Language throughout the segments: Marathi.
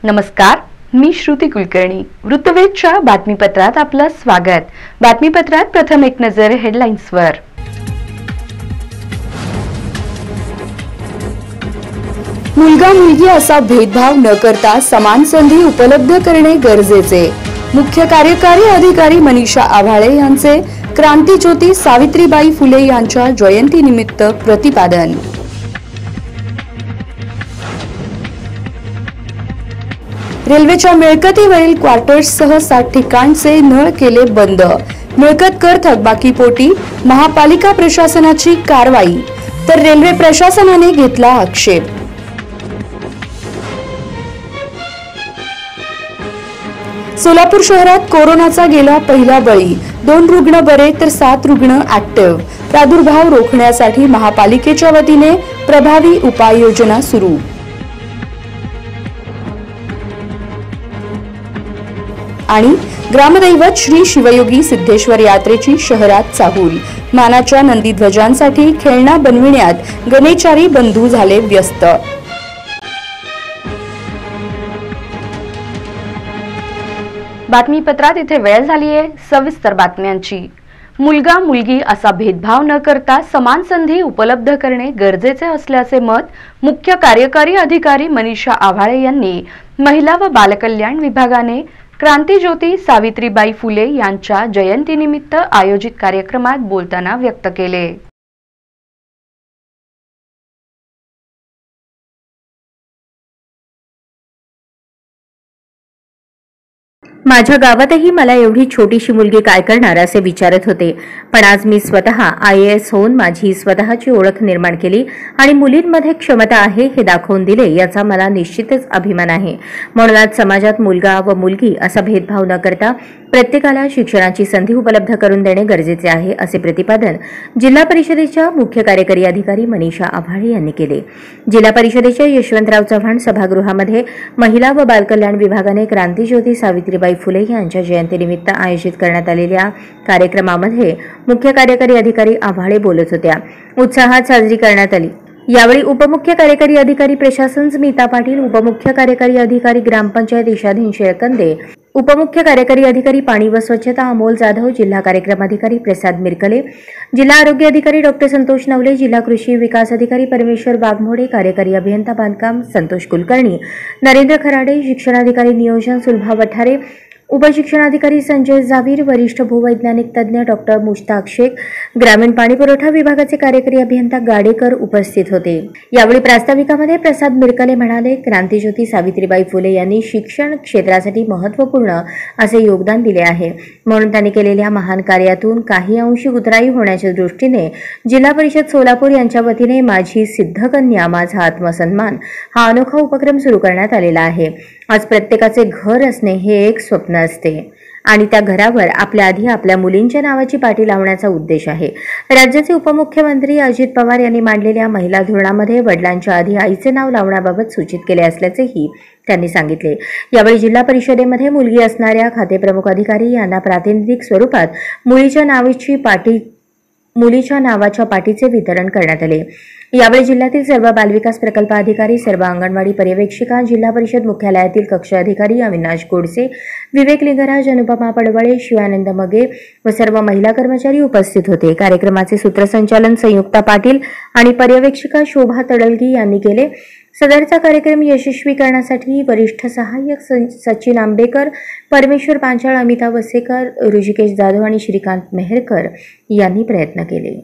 नमस्कार, मी श्रुती कुलकर्णी. वृत्तवेधच्या बातमीपत्रात आपलं स्वागत. बातमीपत्रात प्रथम एक नजर हेडलाईन्सवर. मुलगा मुलगी असा भेदभाव न करता समान संधी उपलब्ध करणे गरजेचे. मुख्य कार्यकारी अधिकारी मनीषा आव्हाळे यांचे क्रांतीज्योती सावित्रीबाई फुले यांच्या जयंतीनिमित्त प्रतिपादन. रेल्वेच्या मिळकतीवरील क्वार्टर्ससह 60 ठिकाणचे नळ केले बंद. मिळकत कर थकबाकीपोटी महापालिका प्रशासनाची कारवाई, तर रेल्वे प्रशासनाने घेतला आक्षेप. सोलापूर शहरात कोरोनाचा गेला पहिला बळी. 2 रुग्ण बरे तर 7 रुग्ण ऍक्टिव्ह. प्रादुर्भाव रोखण्यासाठी महापालिकेच्या वतीने प्रभावी उपाययोजना सुरू. आणि ग्रामदैवत श्री शिवयोगी सिद्धेश्वर यात्रेची शहरात चाहूल. मानाच्या नंदीध्वजांसाठी खेळणा बनविण्यात गणेशारी बंधू झाले व्यस्त. बातमीपत्रात इथे वेळ झाली आहे सविस्तर बातम्यांची. मुलगा मुलगी असा भेदभाव न करता समान संधी उपलब्ध करणे गरजेचे असल्याचे मत मुख्य कार्यकारी अधिकारी मनीषा आव्हाळे यांनी महिला व बालकल्याण विभागाने क्रांतीज्योती सावित्रीबाई फुले यांच्या जयंतीनिमित्त आयोजित कार्यक्रमात बोलताना व्यक्त केले. माझ्या गावातही मला एवढी छोटीशी मुलगी काय करणार असे विचारत होते, पण आज मी स्वतः IAS होऊन माझी स्वतःची ओळख निर्माण केली आणि मुलींमध्ये क्षमता आहे हे दाखवून दिले, याचा मला निश्चितच अभिमान आहे. म्हणूनच समाजात मुलगा व मुलगी असा भेदभाव न करता प्रत्येकाला शिक्षणाची संधी उपलब्ध करून देणे गरजेचे आहे, असे प्रतिपादन जिल्हा परिषदेच्या मुख्य कार्यकारी अधिकारी मनीषा आव्हाळे यांनी केले. जिल्हा परिषदेच्या यशवंतराव चव्हाण सभागृहामध्ये महिला व बालकल्याण विभागाने क्रांतीज्योती सावित्रीबाई फुले यांच्या जयंतीनिमित्त आयोजित करण्यात आलेल्या कार्यक्रमामध्ये मुख्य कार्यकारी अधिकारी आव्हाळे बोलत होत्या. उत्साहात साजरी करण्यात आली. यावेळी उपमुख्य कार्यकारी अधिकारी प्रशासन स्मिता पाटील, उपमुख्य कार्यकारी अधिकारी ग्रामपंचायत ईशाधीन शेळकंदे, उपमुख्य कार्यकारी अधिकारी पाणी व स्वच्छता अमोल जाधव, जिल्हा कार्यक्रम अधिकारी प्रसाद मिरकले, जिल्हा आरोग्य अधिकारी डॉक्टर संतोष नवले, जिल्हा कृषी विकास अधिकारी परमेश्वर वाघमोडे, कार्यकारी अभियंता बांधकाम संतोष कुलकर्णी, नरेंद्र खराडे, शिक्षणाधिकारी नियोजन सुलभा वठारे, उपशिक्षणाधिकारी संजय जावीर, वरिष्ठ भूवैज्ञानिक तज्ज्ञ डॉक्टर मुश्ताक शेख, ग्रामीण पाणीपुरवठा विभागाचे कार्यकारी अभियंता गाडेकर उपस्थित होते. यावेळी प्रास्ताविकामध्ये प्रसाद मिरकले म्हणाले, क्रांतीज्योती सावित्रीबाई फुले यांनी शिक्षण क्षेत्रासाठी महत्त्वपूर्ण असे योगदान दिले आहे. म्हणून त्यांनी केलेल्या महान कार्यातून काही अंशी उतराई होण्याच्या दृष्टीने जिल्हा परिषद सोलापूर यांच्या वतीने माझी सिद्धकन्या माझा आत्मसन्मान हा अनोखा उपक्रम सुरू करण्यात आलेला आहे. आज प्रत्येकाचे घर असणे हे एक स्वप्न असते आणि त्या घरावर आपल्या आधी आपल्या मुलींच्या नावाची पाटी लावण्याचा उद्देश आहे. राज्याचे उपमुख्यमंत्री अजित पवार यांनी मांडलेल्या महिला धोरणामध्ये वडिलांच्या आधी आईचे नाव लावण्याबाबत सूचित केले असल्याचेही त्यांनी सांगितले. यावेळी जिल्हा परिषदेमध्ये मुलगी असणाऱ्या खातेप्रमुख अधिकारी यांना प्रातिनिधिक स्वरूपात मुलीच्या नावाच्या पाटीचे वितरण करण्यात आले. यावेळी जिल्ह्यातील सर्व बालविकास प्रकल्प अधिकारी, सर्व अंगणवाडी पर्यवेक्षिका, जिल्हा परिषद मुख्यालयातील कक्ष अधिकारी अविनाश गोडसे, विवेक लिंगराज, अनुपमा पडवळे, शिवानंद मगे व सर्व महिला कर्मचारी उपस्थित होते. कार्यक्रमाचे सूत्रसंचालन संयुक्ता पाटील आणि पर्यवेक्षिका शोभा तडलगी यांनी केले. सदरचा कार्यक्रम यशस्वी करण्यासाठी वरिष्ठ सहाय्यक सचिन आंबेकर, परमेश्वर पांचाळ, अमिता वसेकर, ऋषिकेश जाधव आणि श्रीकांत मेहरकर यांनी प्रयत्न केले.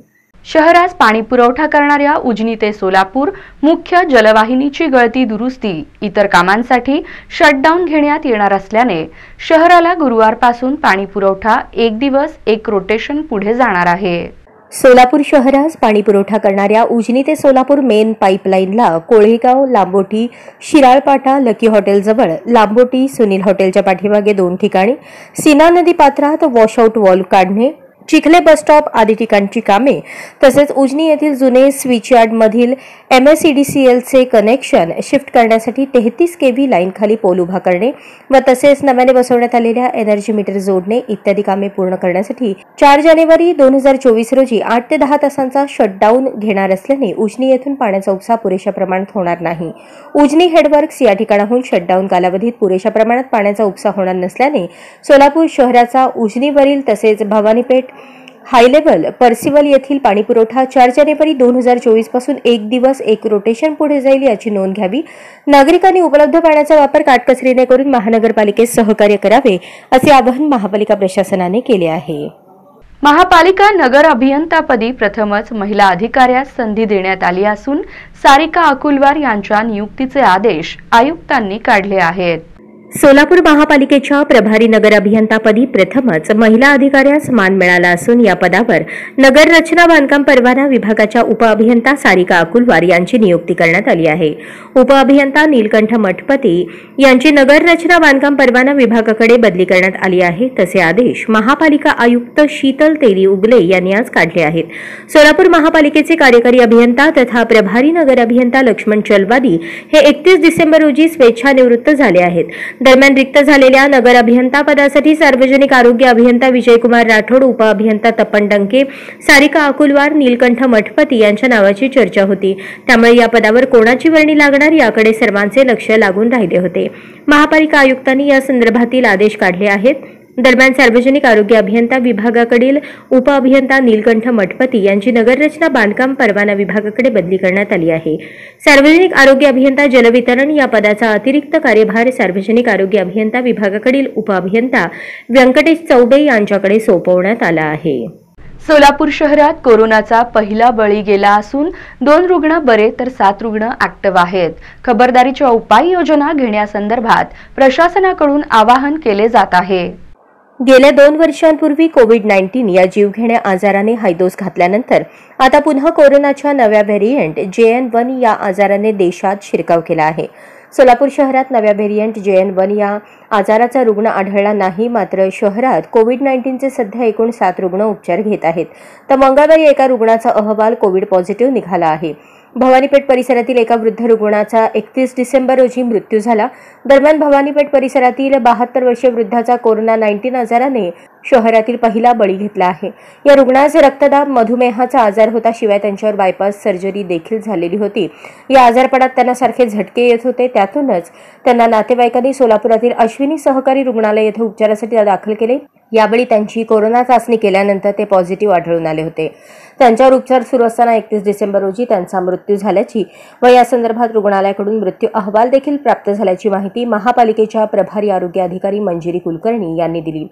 शहरास पाणी पुरवठा करणाऱ्या उजनी ते सोलापूर मुख्य जलवाहिनीची गळती दुरुस्ती इतर कामांसाठी शटडाऊन घेण्यात येणार असल्याने शहराला गुरुवारपासून पाणी पुरवठा 1 दिवस 1 रोटेशन पुढे जाणार आहे. सोलापूर शहरास पाणी पुरवठा करणाऱ्या उजनी ते सोलापूर मेन पाईपलाईनला कोळेगाव, लांबोटी, शिराळपाटा, लकी हॉटेलजवळ, लांबोटी, सुनील हॉटेलच्या पाठीमागे 2 ठिकाणी, सीना नदी पात्रात वॉशआउट वॉल काढणे, चिखले बस स्टॉप आदी ठिकाणची कामे तसेच उजनी येथील जुने स्विचयार्ड मधील MSEDCLचे कनेक्शन शिफ्ट करण्यासाठी 33 kV लाईन खाली पोल उभा करणे व तसेच नव्याने बसवण्यात आलेल्या एनर्जी मीटर जोडणे इत्यादी कामे पूर्ण करण्यासाठी 4 जानेवारी 2024 रोजी 8 ते 10 तासांचा शटडाऊन घेणार असल्याने उजनी येथून पाण्याचा उपसा पुरेशा प्रमाणात होणार नाही। उजनी हेडवर्क्स या ठिकाणाहून शटडाऊन कालावधीत पुरेशा प्रमाणात पाण्याचा उपसा होणार नसल्याने सोलापूर शहराचा उजनीवरील तसेच भवानीपेठ हाय लेव्हल पर्सिवल येथील पाणीपुरवठा 4 जानेवारी 2024 पासून एक दिवस एक रोटेशन पुढे जाईल याची नोंद घ्यावी। नागरिकांनी उपलब्ध पाण्याचा वापर काटकसरीने करून महानगरपालिकेस सहकार्य करावे असे आवाहन महापालिका प्रशासनाने केले आहे। महापालिका नगर अभियंतापदी प्रथमच महिला अधिकाऱ्यास संधी देण्यात आली असून सारिका अकुलवार यांच्या नियुक्तीचे आदेश आयुक्तांनी काढले आहेत। सोलापूर महापालिकेच्या प्रभारी नगर अभियंतापदी प्रथमच महिला अधिकाऱ्यास मान मिळाला असून या पदावर नगर रचना बांधकाम परवाना विभागाच्या उपअभियंता सारिका अकुलवार यांची नियुक्ती करण्यात आली आहे। उपअभियंता नीलकंठ मठपती यांची नगर रचना बांधकाम परवाना विभागाकडे बदली करण्यात आली आहे। तसे आदेश महापालिका आयुक्त शीतल तेली उगले यांनी आज काढले आहेत। सोलापूर महापालिकेचे कार्यकारी अभियंता तथा प्रभारी नगर अभियंता लक्ष्मण चलवादी हे 31 डिसेंबर रोजी स्वेच्छानिवृत्त झाले आहेत। दरम्यान रिक्त झालेल्या नगर अभियंता पदासाठी सार्वजनिक आरोग्य अभियंता विजयकुमार राठोड, उपअभियंता तपन डंके, सारिका अकुलवार, नीलकंठ मठपती यांच्या नावाची चर्चा होती। त्यामुळे या पदावर कोणाची वर्णी लागणार याकडे सर्वांचे लक्ष लागून राहिले होते। महापालिका आयुक्तांनी या संदर्भातील आदेश काढले आहेत। दरम्यान सार्वजनिक आरोग्य अभियंता विभागाकडील उपअभियंता नीलकंठ मठपती यांची नगररचना बांधकाम परवाना विभागाकडे बदली करण्यात आली आहे। सार्वजनिक आरोग्य अभियंता जलवितरण या पदाचा अतिरिक्त कार्यभार सार्वजनिक आरोग्य अभियंता विभागाकडील उपअभियंता व्यंकटेश चौबे यांच्याकडे सोपवण्यात आला आहे। सोलापूर शहरात कोरोनाचा पहिला बळी गेला असून 2 रुग्ण बरे तर 7 रुग्ण ऍक्टिव्ह आहेत। खबरदारीच्या उपाययोजना घेण्यासंदर्भात प्रशासनाकडून आवाहन केले जात आहे। गेल्या 2 वर्षांपूर्वी कोविड-19 या जीवघेण्या आजाराने हायदोस घातल्यानंतर आता पुन्हा कोरोनाच्या नव्या व्हेरिएंट JN1 या आजाराने देशात शिरकाव केला आहे। सोलापूर शहरात नव्या व्हेरिएंट JN1 या आजाराचा रुग्ण आढळला नाही। मात्र शहरात कोविड-19चे सध्या एकूण 7 रुग्ण उपचार घेत आहेत। तर मंगळवारी एका रुग्णाचा अहवाल कोविड पॉझिटिव्ह निघाला आहे। भवानीपेठ परिसरातील एका वृद्ध रुग्णाचा 31 डिसेंबर रोजी मृत्यू झाला। दरम्यान भवानीपेठ परिसरातील 72 वर्षीय वृद्धाचा कोरोना-19 आजाराने शहरातील पहिला बळी घेतला आहे। या रुग्णास रक्तदाब, मधुमेहाचा आजार होता, शिवाय त्यांच्यावर बायपास सर्जरी देखील झालेली होती। या आजारपणात त्यांना सारखे झटके येत होते। त्यातूनच त्यांना नातेवाईकांनी सोलापुरातील अश्विनी सहकारी रुग्णालय येथे उपचारासाठी दाखल केले। यावेळी त्यांची कोरोना चाचणी केल्यानंतर ते पॉझिटिव्ह आढळून आले होते। त्यांच्यावर उपचार सुरू असताना 31 डिसेंबर रोजी त्यांचा मृत्यू झाल्याची व या संदर्भात रुग्णालयाकडून मृत्यू अहवाल देखील प्राप्त झाल्याची माहिती महापालिकेच्या प्रभारी आरोग्य अधिकारी मंजिरी कुलकर्णी यांनी दिली।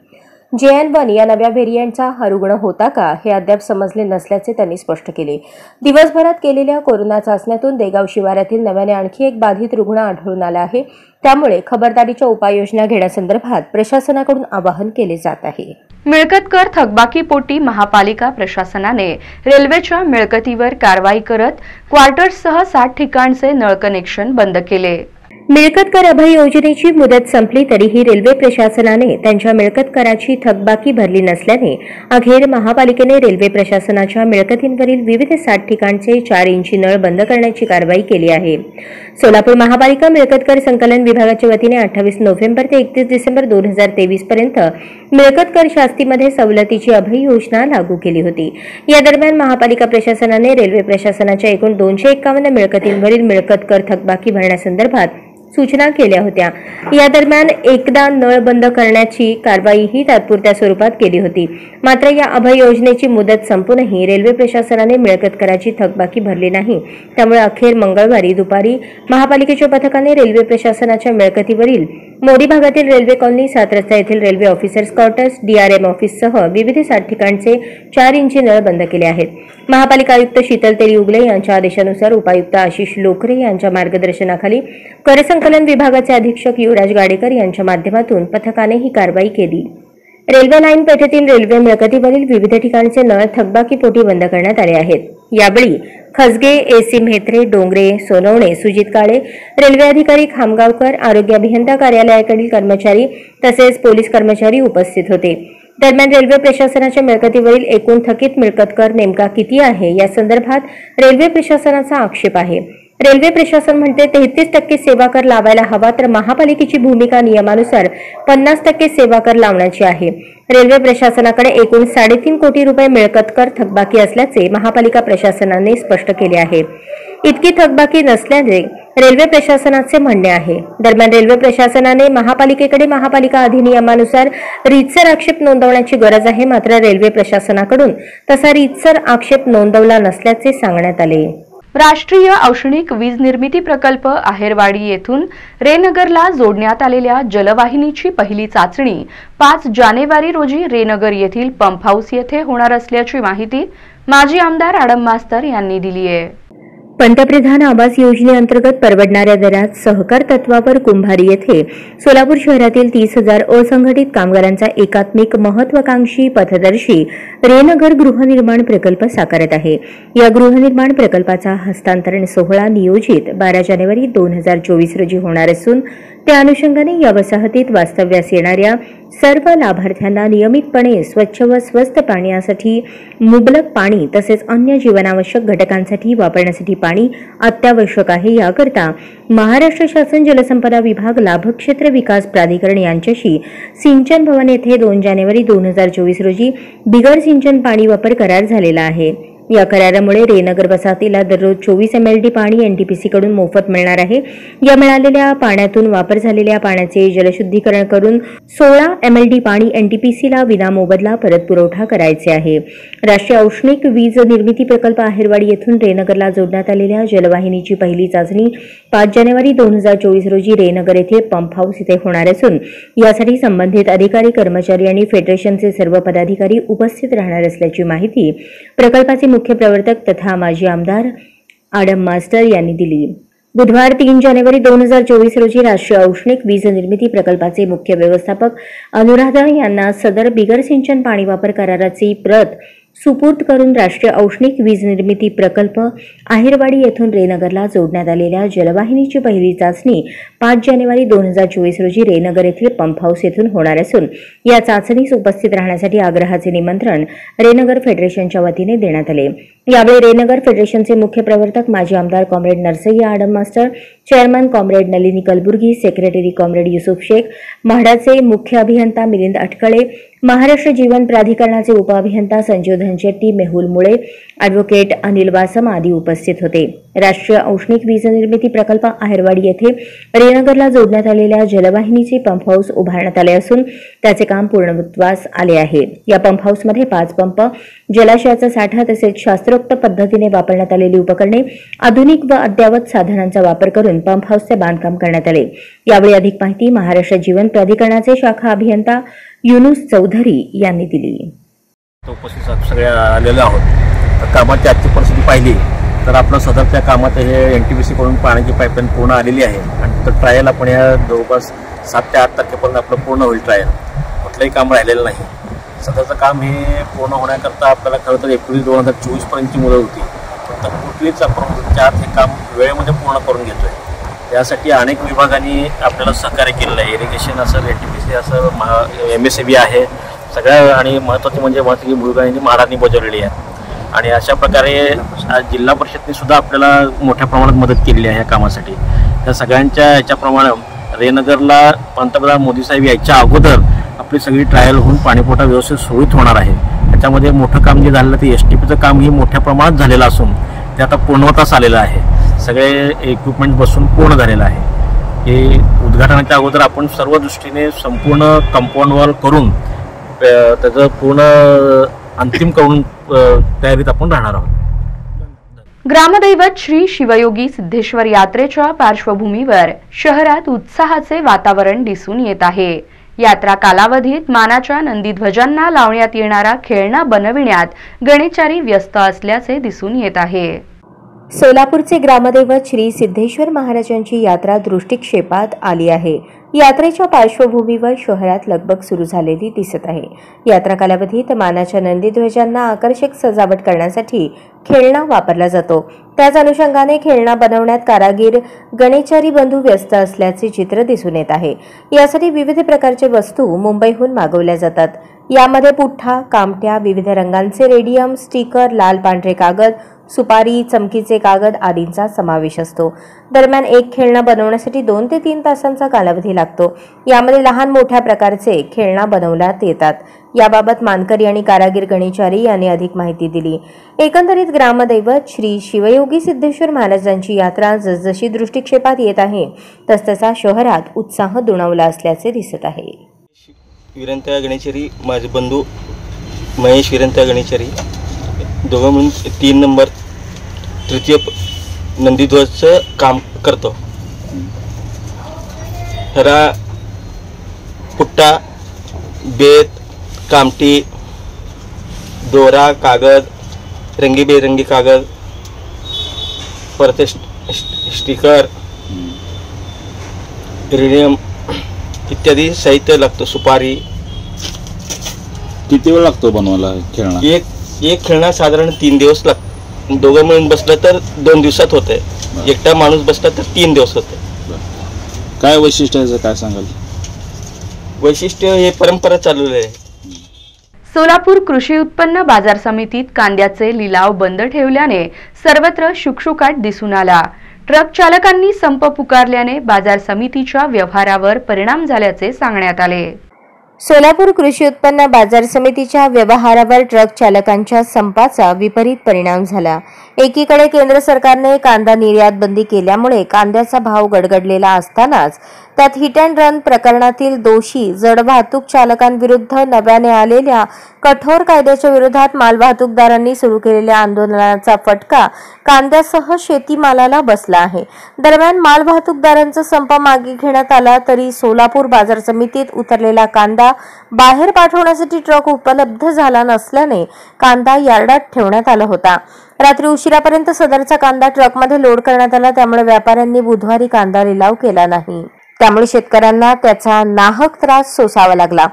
JN1 या नव्या व्हेरिएंटचा हा रुग्ण होता का हे अद्याप समजले नसल्याचे त्यांनी स्पष्ट केले। दिवसभरात केलेल्या कोरोना चाचण्यातून देगाव शिवारातील नव्याने आणखी एक बाधित रुग्ण आढळून आला आहे। त्यामुळे खबरदारीच्या उपाययोजना घेण्यासंदर्भात प्रशासनाकडून आवाहन केले जात आहे। मिळकत कर थकबाकीपोटी महापालिका प्रशासनाने रेल्वेच्या मिळकतीवर कारवाई करत क्वार्टर्ससह 60 ठिकाणचे नळ कनेक्शन बंद केले। मिळकत कर अभय योजनेची मुदत संपली तरीही रेल्वे प्रशासनाने त्यांच्या मिळकत कराची थकबाकी भरली नसल्याने अखेर महापालिकेने रेल्वे प्रशासनाच्या मिळकतींवरील विविध 60 ठिकाणचे 4 इंची नळ बंद करण्याची कारवाई केली आहे। सोलापूर महापालिका मिळकत कर संकलन विभागाच्या वतीने 28 नोव्हेंबर ते 31 डिसेंबर 2023 पर्यंत मिळकत कर शास्तीमध्ये सवलतीची अभय योजना लागू केली होती। या दरम्यान महापालिका प्रशासनाने रेल्वे प्रशासनाच्या एकूण 251 मिळकतींवरील मिळकत कर थकबाकी भरण्यासंदर्भात सूचना केल्या होत्या। या दरम्यान एकदा नळ बंद करण्याची कारवाईही तात्पुरत्या स्वरूपात केली होती। मात्र या अभय योजनेची मुदत संपूनही रेल्वे प्रशासनाने मिळकत कराची थकबाकी भरली नाही। त्यामुळे अखेर मंगळवारी दुपारी महापालिकेच्या पथकाने रेल्वे प्रशासनाच्या मिळकतीवरील मोरी भागातील रेल्वे कॉलनी, 7 रस्ता येथील रेल्वे ऑफिसर्स क्वार्टर्स, DRM ऑफिससह विविध 60 ठिकाणचे 4 इंची नळ बंद केले आहेत। महापालिका आयुक्त शीतल तेली उगले यांच्या आदेशानुसार उपायुक्त आशिष लोकरे यांच्या मार्गदर्शनाखाली कर संकलन विभागाचे अधीक्षक युवराज गाडेकर यांच्या माध्यमातून पथकाने ही कारवाई केली। रेल्वे लाईन पेठेतील रेल्वे मिळकतीवरील विविध ठिकाणचे नळ थकबाकीपोटी बंद करण्यात आले आहेत। यावेळी खसगे, AC म्हेत्रे, डोंगरे, सोनवणे, सुजित काळे, रेल्वे अधिकारी खामगावकर, आरोग्य अभियंता कार्यालयाकडील कर्मचारी तसेच पोलीस कर्मचारी उपस्थित होते। दरम्यान रेल्वे प्रशासनाच्या मिळकतीवरील एकूण थकीत मिळकत कर नेमका किती आहे या संदर्भात रेल्वे प्रशासनाचा आक्षेप आहे। रेल्वे प्रशासन म्हणते 33% सेवा कर लावायला हवा, तर महापालिकेची भूमिका नियमानुसार 50% सेवा कर लावण्याची आहे। रेल्वे प्रशासनाकडे एकूण 3.5 कोटी रुपये मिळकत कर थकबाकी असल्याचे महापालिका प्रशासनाने स्पष्ट केले आहे। इतकी थकबाकी नसल्याचे रेल्वे प्रशासनाचे म्हणणे आहे। दरम्यान रेल्वे प्रशासनाने महापालिकेकडे महापालिका अधिनियमानुसार रीतसर आक्षेप नोंदवण्याची गरज आहे, मात्र रेल्वे प्रशासनाकडून तसा रीतसर आक्षेप नोंदवला नसल्याचे सांगण्यात आले। राष्ट्रीय औष्णिक वीज निर्मिती प्रकल्प आहेरवाडी येथून रेनगरला जोडण्यात आलेल्या जलवाहिनीची पहिली चाचणी 5 जानेवारी रोजी रेनगर येथील पंप हाऊस येथे होणार असल्याची माहिती माजी आमदार आडम मास्तर यांनी दिली आहे। पंतप्रधान आवास योजनेअंतर्गत परवडणाऱ्या दरात सहकार तत्वावर कुंभारी येथे सोलापूर शहरातील 30,000 असंघटित कामगारांचा एकात्मिक महत्वाकांक्षी पथदर्शी रेनगर गृहनिर्माण प्रकल्प साकारत आहे। या गृहनिर्माण प्रकल्पाचा हस्तांतरण सोहळा नियोजित 12 जानेवारी 2024 रोजी होणार असून त्या अनुषंगाने या वसाहतीत वास्तव्यास येणाऱ्या सर्व लाभार्थ्यांना नियमितपणे स्वच्छ व स्वस्त पाण्यासाठी मुबलक पाणी तसेच अन्य जीवनावश्यक घटकांसाठी वापरण्यासाठी पाणी अत्यावश्यक आहे। याकरता महाराष्ट्र शासन जलसंपदा विभाग लाभक्षेत्र विकास प्राधिकरण यांच्याशी सिंचन भवन येथे 2 जानेवारी 2024 रोजी बिगर सिंचन पाणी वापर करार झालेला आहे। या करारामुळे रेनगर वसाहतीला दररोज 24 MLD पाणी एनटीपीसी कडून मोफत मिळणार आहे। या मिळालेल्या पाण्यातून वापर झालेल्या पाण्याचे जलशुद्धीकरण करून 16 MLD पाणी एनटीपीसीला विनामोबदला परत पुरवठा करायचे आहे। राष्ट्रीय औष्णिक वीज निर्मिती प्रकल्प आहेरवाडी येथून रेनगरला जोडण्यात आलेल्या जलवाहिनीची पहिली चाचणी 5 जानेवारी 2024 रोजी रेनगर येथे पंप हाऊस इथे होणार असून यासाठी संबंधित अधिकारी, कर्मचारी आणि फेडरेशनचे सर्व पदाधिकारी उपस्थित राहणार असल्याची माहिती प्रकल्पाचे मुख्य प्रवर्तक तथा माजी आमदार आडम मास्टर यांनी दिली। बुधवार 3 जानेवारी 2024 रोजी राष्ट्रीय औष्णिक वीज निर्मिती प्रकल्पाचे मुख्य व्यवस्थापक अनुराधा यांना सदर बिगर सिंचन पाणी वापर कराराची प्रत सुपूर्द करून राष्ट्रीय औष्णिक वीज निर्मिती प्रकल्प आहेरवाडी येथून रेनगरला जोडण्यात आलेल्या जलवाहिनीची पहिली चाचणी 5 जानेवारी 2024 रोजी रेनगर येथील पंप हाऊस येथून होणार असून या चाचणीस उपस्थित राहण्यासाठी आग्रहाचे निमंत्रण रेनगर फेडरेशनच्या वतीने देण्यात आले। यावेळी रेनगर फेडरेशनचे मुख्य प्रवर्तक माजी आमदार comrade Narasayya Adam master, chairman comrade Nalini Kalburgi, secretary comrade Yusuf Shaikh, म्हाडाचे मुख्य अभियंता मिलिंद अटकळे, महाराष्ट्र जीवन प्राधिकरणाचे उपअभियंता संजीव धनशेट्टी, मेहुल मुळे, ॲडव्होकेट अनिल वासम आदी उपस्थित होते। राष्ट्रीय औष्णिक वीज निर्मिती प्रकल्प आहेरवाडी येथे रेनगरला जोडण्यात आलेल्या जलवाहिनीचे पंप हाऊस उभारण्यात आले असून त्याचे काम पूर्णत्वास आले आहे। या पंप हाऊसमध्ये 5 पंप, जलाशयाचा साठा तसेच शास्त्रोक्त पद्धतीने वापरण्यात आलेली उपकरणे, आधुनिक व अद्ययावत साधनांचा वापर करून पंप हाऊसचे बांधकाम करण्यात आले। यावेळी अधिक माहिती महाराष्ट्र जीवन प्राधिकरणाचे शाखा अभियंता युनुस चौधरी यांनी दिली। उपस्थित सगळे आलेले आहोत। कामाची आजची परिस्थिती पाहिली तर आपलं सदरच्या कामात हे एनटीपीसी कडून पाण्याची पाईपलाईन पूर्ण आलेली आहे आणि तर ट्रायल आपण या जवळपास 7 ते 8 तारखेपर्यंत आपलं पूर्ण होईल। ट्रायल कुठलंही काम राहिलेलं नाही। सदरचं काम हे पूर्ण होण्याकरता आपल्याला खरं तर एप्रिल 2024 पर्यंतची मुदत होती, तर कुठलीच आपण 4 हे काम वेळेमध्ये पूर्ण करून घेतोय। यासाठी अनेक विभागांनी आपल्याला सहकार्य केलेलं आहे। इरिगेशन असेल, एनटीपीसी असेल, MSAB आहे, सगळ्या आणि महत्त्वाची म्हणजे महत्त्वाची भूमिका म्हाडांनी बजावलेली आहे। आणि अशा प्रकारे जिल्हा परिषदने सुद्धा आपल्याला मोठ्या प्रमाणात मदत केलेली आहे या कामासाठी। त्या सगळ्यांच्या याच्याप्रमाणे रेनगरला पंतप्रधान मोदी साहेब यायच्या अगोदर आपली सगळी ट्रायल होऊन पाणीपुरवठा व्यवस्थित सुरळीत होणार आहे। त्याच्यामध्ये मोठं काम जे झालेलं ते STPचं कामही मोठ्या प्रमाणात झालेलं असून ते आता पूर्णत्वास आलेलं आहे। सगळे इक्विपमेंट बसून पूर्ण झालेलं आहे। हे उद्घाटनाच्या अगोदर आपण सर्व दृष्टीने संपूर्ण कंपाऊंड वॉल करून त्याचं पूर्ण अंतिम करून तयारीत आपण राहणार आहोत। ग्रामदैवत श्री शिवयोगी सिद्धेश्वर यात्रेच्या पार्श्वभूमीवर शहरात उत्साहाचे वातावरण दिसून येत आहे। यात्रा कालावधीत मानाच्या नंदीध्वजांना लावण्यात येणारा खेळणा बनविण्यात गणेशारी व्यस्त असल्याचे दिसून येत आहे। सोलापूरचे ग्रामदैवत श्री सिद्धेश्वर महाराजांची यात्रा दृष्टिक्षेपात आली आहे। यात्रेच्या पार्श्वभूमीवर शहरात लगबग सुरू झालेली दिसत आहे। यात्रा कालावधीत मानाच्या नंदीध्वजांना आकर्षक सजावट करण्यासाठी खेळणा वापरला जातो। त्याच अनुषंगाने खेळणा बनवण्यात कारागीर गणेशारी बंधू व्यस्त असल्याचे चित्र दिसून येत आहे। यासाठी विविध प्रकारचे वस्तू मुंबईहून मागवल्या जातात। यामध्ये पुठ्ठा, कामट्या, विविध रंगांचे रेडियम, स्टिकर, लाल पांढरे कागद, सुपारी, चमकीचे कागद आदींचा समावेश असतो. दरम्यान एक खेळणं बनवण्यासाठी 2 ते 3 तासांचा कालावधी लागतो. यामध्ये लहान मोठ्या प्रकारचे खेळणं बनवण्यात येतात. याबाबत मानकरी आणि कारागीर गणेशारी यांनी अधिक माहिती दिली. एकंदरीत ग्रामदैवत श्री शिवयोगी सिद्धेश्वर महाराजांची यात्रा जसजशी दृष्टिक्षेपात येत आहे तसतसा शहरात उत्साह दुणावला असल्याचे दिसत आहे. विरंत्या गणेशरी माझे बंधू महेश विरंत्या गणेशरी दोघं म्हणून 3 नंबर तृतीय नंदीध्वजचं काम करतो. ह्याला पुट्टा, बेत, कामटी, दोरा, कागद, रंगीबेरंगी कागद, परत स्टिकर, रेडियम इत्यादी साहित्य लागतं. सुपारी. किती वेळ लागतो बनवायला खेळणं? एक खेळणं साधारण 3 दिवस लागतो. दोघं मिळून बसलं तर 2 दिवसात होतंय. एकटा माणूस बसला तर 3 दिवस होते. काय वैशिष्ट्य आहे, काय सांगाल? वैशिष्ट्य हे परंपरा चालवली आहे. सोलापूर कृषी उत्पन्न बाजार समितीत कांद्याचे लिलाव बंद ठेवल्याने सर्वत्र शुकशुकाट दिसून आला. ट्रक चालकांनी संप पुकारल्याने बाजार समितीच्या व्यवहारावर परिणाम झाल्याचे सांगण्यात आले. सोलापूर कृषी उत्पन्न बाजार समितीच्या व्यवहारावर ट्रक चालकांच्या संपाचा विपरीत परिणाम झाला. एकीकडे केंद्र सरकारने कांदा निर्यात बंदी केल्यामुळे कांद्याचा भाव गडगडलेला असतानाच त्यात हिट अँड रन प्रकरणातील दोषी जड वाहतूक चालकांविरुद्ध नव्याने आलेल्या कठोर कायद्याच्या विरोधात मालवाहतूकदारांनी सुरू केलेल्या आंदोलनाचा फटका कांद्यासह शेतीमालाला बसला आहे. दरम्यान मालवाहतूकदारांचा संप मागे घेण्यात आला तरी सोलापूर बाजार समितीत उतरलेला कांदा बाहेर पाठवण्यासाठी ट्रक उपलब्ध झाला नसल्याने कांदा यार्डात ठेवण्यात आला होता. रात्री उशिरापर्यंत सदरचा कांदा ट्रकमध्ये लोड करण्यात आला. त्यामुळे व्यापाऱ्यांनी बुधवारी कांदा लिलाव केला नाही. त्यामुळे शेतकऱ्यांना त्याचा नाहक त्रास सोसावा लागला.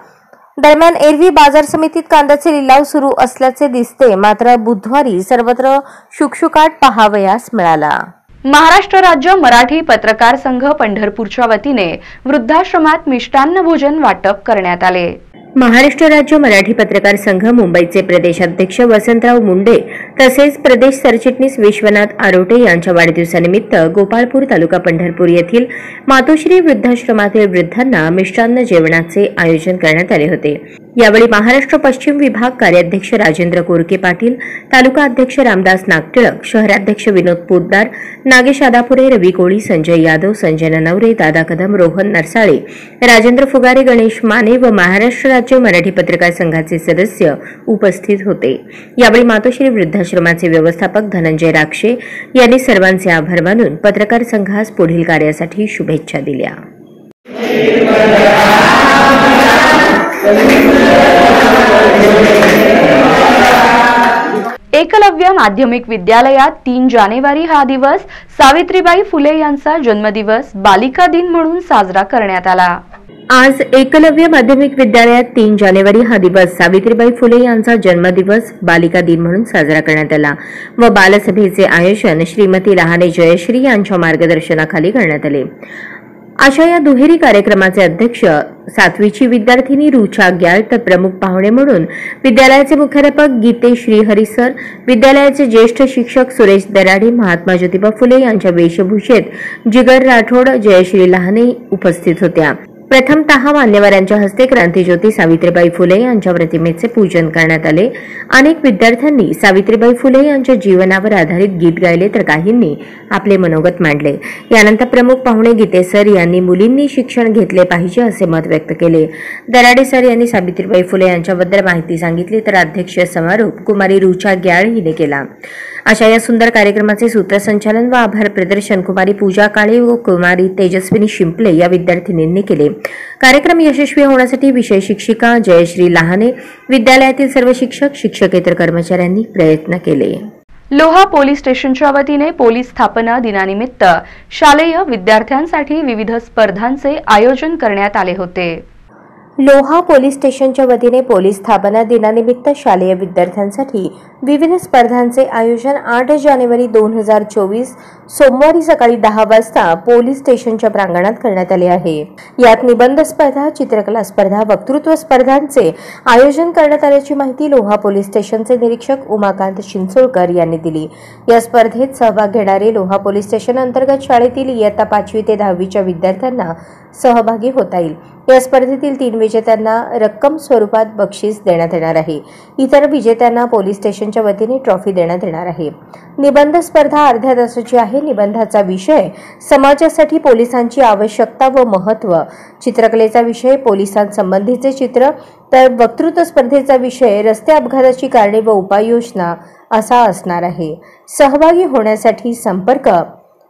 दरम्यान एरवी बाजार समितीत कांद्याचे लिलाव सुरू असल्याचे दिसते, मात्र बुधवारी सर्वत्र शुकशुकाट पाहावयास मिळाला. महाराष्ट्र राज्य मराठी पत्रकार संघ पंढरपूरच्या वतीने वृद्धाश्रमात मिष्टान्न भोजन वाटप करण्यात आले. महाराष्ट्र राज्य मराठी पत्रकार संघ मुंबईचे प्रदेशाध्यक्ष वसंतराव मुंडे तसेच प्रदेश सरचिटणीस विश्वनाथ आरोटे यांच्या वाढदिवसानिमित्त गोपाळपूर तालुका पंढरपूर येथील मातोश्री वृद्धाश्रमातील वृद्धांना मिष्टान्न जेवणाचे आयोजन करण्यात आले होते. यावेळी महाराष्ट्र पश्चिम विभाग कार्याध्यक्ष राजेंद्र कोरके पाटील, तालुका अध्यक्ष रामदास नागटिळक, शहराध्यक्ष विनोद पोतदार, नागेश आदापुरे, रवी कोळी, संजय यादव, संजय ननवरे, दादा कदम, रोहन नरसाळे, राजेंद्र फुगारे, गणेश माने व महाराष्ट्र राज्य मराठी पत्रकार संघाचे सदस्य उपस्थित होते. यावेळी मातोश्री वृद्धाश्रमाचे व्यवस्थापक धनंजय राक्षे यांनी सर्वांचे आभार मानून पत्रकार संघास पुढील कार्यासाठी शुभेच्छा दिल्या. एकलव्य माध्यमिक विद्यालयात 3 जानेवारी हा दिवस सावित्रीबाई फुले यांचा जन्मदिवस बालिका दिन म्हणून साजरा करण्यात आला. आज एकलव्य माध्यमिक विद्यालयात 3 जानेवारी हा दिवस सावित्रीबाई फुले यांचा जन्मदिवस बालिका दिन म्हणून साजरा करण्यात आला व बालसभेचे आयोजन श्रीमती लहाने जयश्री यांच्या मार्गदर्शनाखाली करण्यात आले. अशा या दुहेरी कार्यक्रमाचे अध्यक्ष 7वीची विद्यार्थिनी रुचा ग्याळ तर प्रमुख पाहुणे म्हणून विद्यालयाचे मुख्याध्यापक गीते श्रीहरी सर, विद्यालयाचे ज्येष्ठ शिक्षक सुरेश दराडे, महात्मा ज्योतिबा फुले यांच्या वेशभूषेत जिगर राठोड, जयश्री लहाने उपस्थित होत्या. प्रथमतः मान्यवरांच्या हस्ते क्रांतिज्योती सावित्रीबाई फुले यांच्या प्रतिमेचे पूजन करण्यात आले. अनेक विद्यार्थ्यांनी सावित्रीबाई फुले यांच्या जीवनावर आधारित गीत गायले तर काहींनी आपले मनोगत मांडले. यानंतर प्रमुख पाहुणे गीते सर यांनी मुलींनी शिक्षण घेतले पाहिजे असे मत व्यक्त केले. दराडे सर यांनी सावित्रीबाई फुले यांच्याबद्दल माहिती सांगितली तर अध्यक्ष समारोप कुमारी रुचा ग्याळ हिने केला. अशा या सुंदर कार्यक्रमाचे सूत्रसंचालन व आभार प्रदर्शन कुमारी पूजा काळे व कुमारी तेजस्विनी शिंपले या विद्यार्थिनींनी केले. कार्यक्रम यशस्वी होण्यासाठी विषय शिक्षिका जयश्री लहाने, विद्यालयातील सर्व शिक्षक, शिक्षकेतर कर्मचाऱ्यांनी प्रयत्न केले. लोहा पोलीस स्टेशनच्या वतीने पोलीस स्थापना दिनानिमित्त शालेय विद्यार्थ्यांसाठी विविध स्पर्धांचे आयोजन करण्यात आले होते. लोहा पोलीस स्टेशनच्या वतीने पोलीस स्थापना दिनानिमित्त शालेय विद्यार्थ्यांसाठी विविध स्पर्धांचे आयोजन 8 जानेवारी 2024 सोमवारी सकाळी 10 वाजता पोलीस स्टेशनच्या प्रांगणात करण्यात आले आहे। यात निबंध स्पर्धा, चित्रकला स्पर्धा, वक्तृत्व स्पर्धांचे आयोजन करण्यात आल्याची माहिती लोहा पोलीस स्टेशनचे निरीक्षक उमाकांत चिंचोळकर यांनी दिली। या स्पर्धेत सहभाग घेणारे लोहा पोलीस स्टेशन अंतर्गत शाळेतील इयत्ता 5वी ते 10वीच्या विद्यार्थ्यांना सहभागी होता येईल। या स्पर्धेतील 3 विजेत्यांना रक्कम स्वरूपात बक्षीस देण्यात येणार आहे। इतर विजेत्यांना पोलीस स्टेशनच्या वतीने ट्रॉफी देण्यात येणार आहे। निबंध स्पर्धा अर्ध्या तासाची आहे। निबंधाचा विषय समाजासाठी पोलिसांची आवश्यकता व महत्त्व, चित्रकलेचा विषय पोलिसांसंबंधीचे चित्र, तर वक्तृत्व स्पर्धेचा विषय रस्ते अपघाताची कारणे व उपाययोजना असा असणार आहे। सहभागी होण्यासाठी संपर्क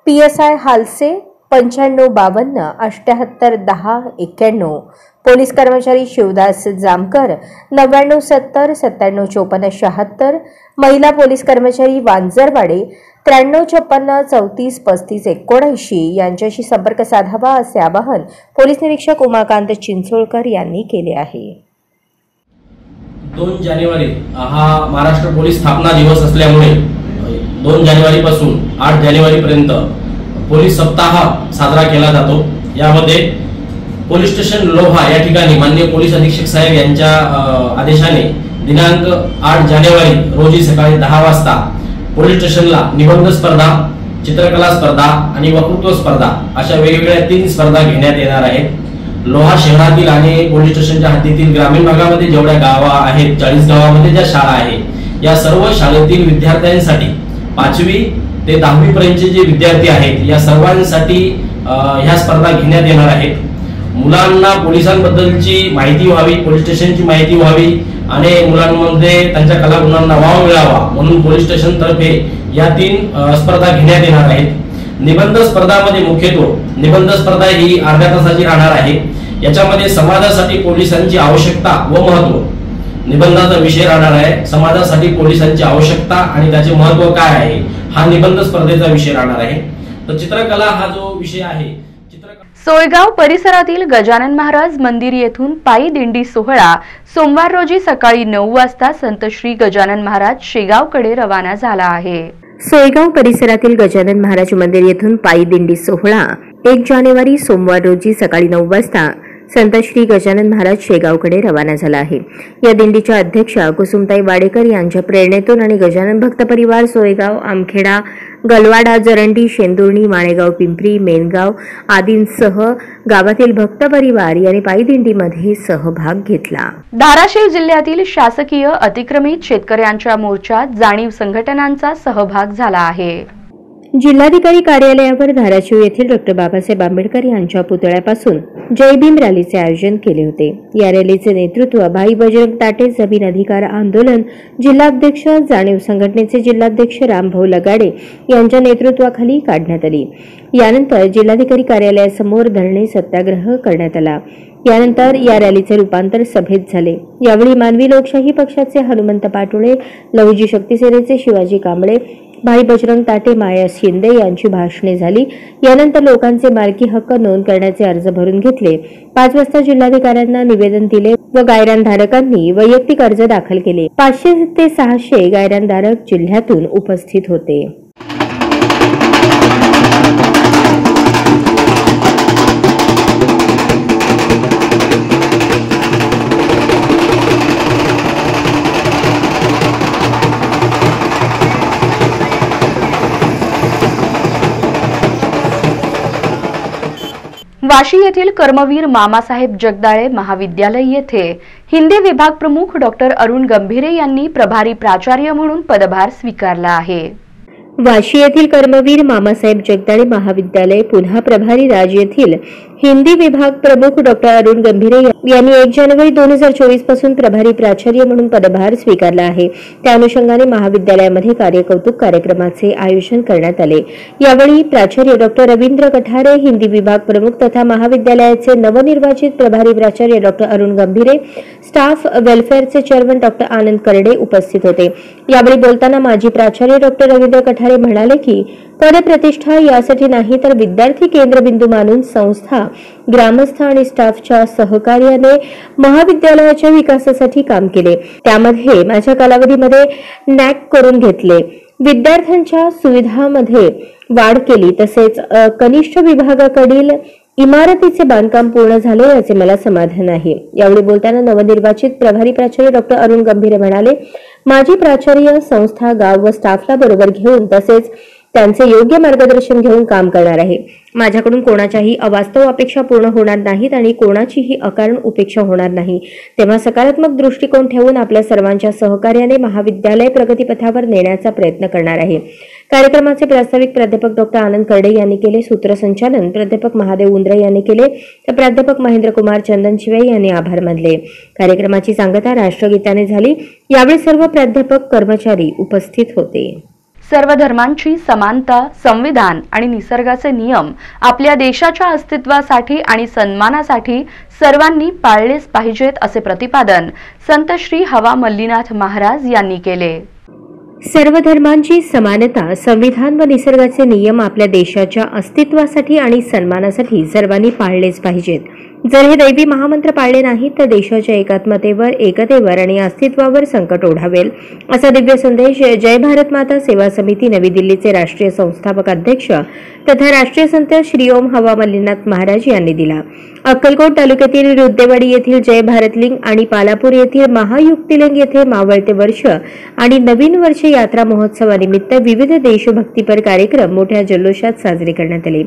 PSI हालसे 9552 78 10 91, पोलीस कर्मचारी शिवदास जामकर 9970 97 54 76, महिला पोलीस कर्मचारी वांजरवाडे 9356 34 35 79 यांच्याशी संपर्क साधावा असे आवाहन पोलीस निरीक्षक उमाकांत चिंचोळकर यांनी केले आहे। 2 जानेवारी हा महाराष्ट्र पोलीस स्थापना दिवस असल्यामुळे 2 जानेवारी पासून 8 जानेवारी पर्यंत पोलीस सप्ताह साजरा केला जातो। यामध्ये पोलीस स्टेशन लोहा या ठिकाणी माननीय पोलीस अधीक्षक साहेब यांच्या आदेशाने दिनांक 8 जानेवारी रोजी सकाळी 10 वाजता पोलीस स्टेशनला निबंध स्पर्धा, चित्रकला स्पर्धा आणि वक्तृत्व स्पर्धा अशा वेगवेगळ्या 3 स्पर्धा घेण्यात येणार आहेत। लोहा शहरातील आणि पोलीस स्टेशनच्या हद्दीतील ग्रामीण भागामध्ये जेवढ्या गावा आहेत, 40 गावामध्ये ज्या शाळा आहेत, या सर्व शाळेतील विद्यार्थ्यांसाठी 5वी ते 10वी पर्यंतचे जे विद्यार्थी आहेत या सर्वांसाठी ह्या स्पर्धा घेण्यात येणार आहेत। मुलांना पोलिसांबद्दलची माहिती व्हावी, पोलीस स्टेशनची माहिती व्हावी आणि मुलांमध्ये त्यांच्या कलागुणांना वाव मिळावा म्हणून पोलीस स्टेशन तर्फे या 3 स्पर्धा घेण्यात येणार आहेत। निबंध स्पर्धामध्ये मुख्यत्वे निबंध स्पर्धा ही अर्ध्या तासाची राहणार आहे। याच्यामध्ये समाजासाठी पोलिसांची आवश्यकता व महत्त्व निबंधाचा विषय राहणार आहे। समाजासाठी पोलिसांची आवश्यकता आणि त्याचे महत्त्व काय आहे हा निबंध स्पर्धेचा विषय राहणार आहे। तर चित्रकला हा जो विषय आहे, सोयगाव परिसरातील गजानन महाराज मंदिर येथून पायी दिंडी सोहळा सोमवार रोजी सकाळी 9 वाजता संत श्री गजानन महाराज शेगावकडे रवाना झाला आहे। सोयगाव परिसरातील गजानन महाराज मंदिर येथून पायी दिंडी सोहळा 1 जानेवारी सोमवार रोजी सकाळी 9 वाजता संत श्री गजानन महाराज शेगावकडे रवाना झाला आहे। या दिंडीच्या अध्यक्षा कुसुमताई वाडेकर यांच्या प्रेरणेतून आणि गजानन भक्त परिवार सोयगाव, आमखेडा, गलवाडा, जरंडी, शेंदुर्णी, माळेगाव, पिंपरी, मेनगाव आदींसह गावातील भक्त परिवार यांनी पायी दिंडीमध्ये सहभाग घेतला। धाराशिव जिल्ह्यातील शासकीय अतिक्रमित शेतकऱ्यांच्या मोर्चात जाणीव संघटनांचा सहभाग झाला आहे। जिल्हाधिकारी कार्यालयावर धाराशिव येथील डॉ. बाबासाहेब आंबेडकर यांच्या पुतळ्यापासून जय भीम रॅलीचे आयोजन केले होते। या रॅलीचे नेतृत्व भाई बजरंग ताटे जमीन अधिकार आंदोलन जिल्हाध्यक्ष जाणीव संघटनेचे जिल्हाध्यक्ष रामभाऊ लगाडे यांच्या नेतृत्वाखाली काढण्यात आली। यानंतर जिल्हाधिकारी कार्यालयासमोर धरणे सत्याग्रह करण्यात आला। यानंतर या रॅलीचे रूपांतर सभेत झाले। यावेळी मानवी लोकशाही पक्षाचे हनुमंत पाटोळे, लहुजी शक्ती सेनेचे शिवाजी कांबळे, भाई बजरंग ताटे, माया शिंदे यांची भाषणे झाली। यानंतर लोकांचे मालकी हक्क नोंद करण्याचे अर्ज भरून घेतले। 5 वाजता जिल्हाधिकाऱ्यांना निवेदन दिले व गायरानधारकांनी वैयक्तिक अर्ज दाखल केले। 500 ते 600 गायरानधारक जिल्ह्यातून उपस्थित होते। वाशी येथील कर्मवीर मामासाहेब जगदाळे महाविद्यालय येथे हिंदी विभाग प्रमुख डॉक्टर अरुण गंभीरे यांनी प्रभारी प्राचार्य म्हणून पदभार स्वीकारला आहे। वाशी येथील कर्मवीर मामासाहेब जगदाळे महाविद्यालय पुन्हा प्रभारी राज येथील हिंदी विभाग प्रमुख डॉक्टर अरुण गंभीरे यांनी 1 जानेवारी 2024 पासून प्रभारी प्राचार्य म्हणून पदभार स्वीकारला आहे। त्या अनुषंगाने महाविद्यालयामध्ये कार्यकौतुक कार्यक्रमाचे आयोजन करण्यात आले। यावेळी प्राचार्य डॉक्टर रवींद्र कठारे, हिंदी विभाग प्रमुख तथा महाविद्यालयाचे नवनिर्वाचित प्रभारी प्राचार्य डॉक्टर अरुण गंभीरे, स्टाफ वेलफेअरचे चेअरमन डॉक्टर आनंद करडे उपस्थित होते। यावेळी बोलताना माजी प्राचार्य डॉक्टर रवींद्र कठारे पठारे म्हणाले की पदप्रतिष्ठा यासाठी नाही तर विद्यार्थी केंद्रबिंदू मानून संस्था, ग्रामस्थ आणि स्टाफच्या सहकार्याने महाविद्यालयाच्या विकासासाठी काम केले. त्यामध्ये माझ्या कालावधीमध्ये नॅक करून घेतले, विद्यार्थ्यांच्या सुविधांमध्ये वाढ केली, तसेच कनिष्ठ विभागाकडील इमारतीचे बांधकाम पूर्ण झाले याचे मला समाधान आहे. यावेळी बोलताना नवनिर्वाचित प्रभारी प्राचार्य डॉ. अरुण गंभीरे म्हणाले, माजी प्राचार्य संस्था, गाव व स्टाफला बरोबर घेऊन तसेच त्यांचे योग्य मार्गदर्शन घेऊन काम करणार आहे. माझ्याकडून कोणाच्याही अवास्तव अपेक्षा पूर्ण होणार नाहीत आणि कोणाचीही अकारण उपेक्षा होणार नाही. तेव्हा सकारात्मक दृष्टिकोन ठेवून आपल्या सर्वांच्या सहकार्याने महाविद्यालय प्रगतीपथावर नेण्याचा प्रयत्न करणार आहे. कार्यक्रमाचे प्रास्ताविक प्राध्यापक डॉ. आनंद करडे यांनी केले. सूत्रसंचालन प्राध्यापक महादेव उंद्रे यांनी केले तर प्राध्यापक महेंद्रकुमार चंदनशिवे यांनी आभार मानले. कार्यक्रमाची सांगता राष्ट्रगीताने झाली. यावेळी सर्व प्राध्यापक, कर्मचारी उपस्थित होते. सर्व धर्मांची समानता, संविधान आणि निसर्गाचे नियम आपल्या देशाच्या अस्तित्वासाठी आणि सन्मानासाठी सर्वांनी पाळलेच पाहिजेत असे प्रतिपादन संत श्री हवा मल्लीनाथ महाराज यांनी केले. सर्व धर्मांची समानता, संविधान व निसर्गाचे नियम आपल्या देशाच्या अस्तित्वासाठी आणि सन्मानासाठी सर्वांनी पाळलेच पाहिजेत. जर हे दैवी महामंत्र पाळले नाही तर देशाच्या एकात्मतेवर, एकतेवर आणि अस्तित्वावर संकट ओढावेल, असा दिव्य संदेश जय भारत माता सेवा समिती नवी दिल्लीचे राष्ट्रीय संस्थापक अध्यक्ष तथा राष्ट्रीय संत श्री ओम हवा मल्लीनाथ महाराज यांनी दिला. अक्कलकोट तालुक्यातील रुद्देवाडी येथील जय भारतलिंग आणि पालापूर येथील महायुक्तिलिंग येथे मावळते वर्ष आणि नवीन वर्ष यात्रा महोत्सवानिमित्त विविध देशभक्तीपर कार्यक्रम मोठ्या जल्लोषात साजरे करण्यात आले.